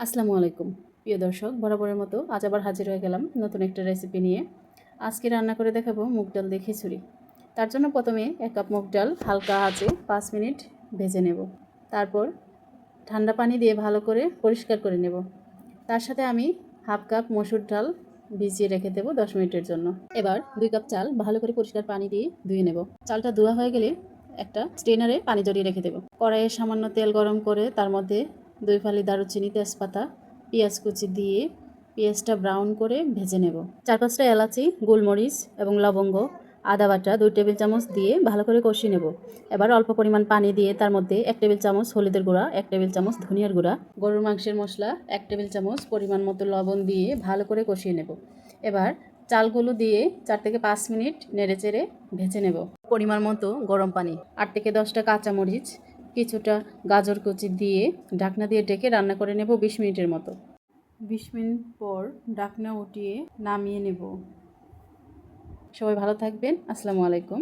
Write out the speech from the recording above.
আসসালামু আলাইকুম প্রিয় দর্শক, বরাবরের মতো আজ আবার হাজির হয়ে গেলাম নতুন একটা রেসিপি নিয়ে। আজকে রান্না করে দেখাবো মুগ ডাল দিয়ে খিচুড়ি। তার জন্য প্রথমে 1 কাপ মুগ ডাল হালকা আঁচে 5 মিনিট ভেজে নেব। তারপর ঠান্ডা পানি দিয়ে ভালো করে পরিষ্কার করে নেব। তার সাথে আমি হাফ কাপ মসুর ডাল ভিজিয়ে রেখে দেবো 10 মিনিটের জন্য। এবার 2 কাপ চাল ভালো করে পরিষ্কার পানি দিয়ে ধুয়ে নেব। চালটা ধোয়া হয়ে গেলে একটা স্ট্রেনারে পানি জড়িয়ে রেখে দেবো। কড়াইয়ে সামান্য তেল গরম করে তার মধ্যে 2 ফালি দারুচিনি, তেজপাতা, পেঁয়াজ কুচি দিয়ে পেঁয়াজটা ব্রাউন করে ভেজে নেব। 4-5টা এলাচি, গোলমরিচ এবং লবঙ্গ, আদা বাটা 2 টেবিল চামচ দিয়ে ভালো করে কষিয়ে নেব। এবার অল্প পরিমাণ পানি দিয়ে তার মধ্যে 1 টেবিল চামচ হলুদের গুঁড়া, 1 টেবিল চামচ ধনিয়ার গুঁড়া, গরুর মাংসের মশলা 1 টেবিল চামচ পরিমাণ মতো লবণ দিয়ে ভালো করে কষিয়ে নেব। এবার চালগুলো দিয়ে 4 থেকে 5 মিনিট নেড়েচেড়ে ভেজে নেব। পরিমাণ মতো গরম পানি, 8 থেকে 10টা কাঁচামরিচ, কিছুটা গাজর কুচি দিয়ে ঢাকনা দিয়ে ঢেকে রান্না করে নেব 20 মিনিটের মতো। 20 মিনিট পর ঢাকনা উঠিয়ে নামিয়ে নেব। সবাই ভালো থাকবেন। আসসালামু আলাইকুম।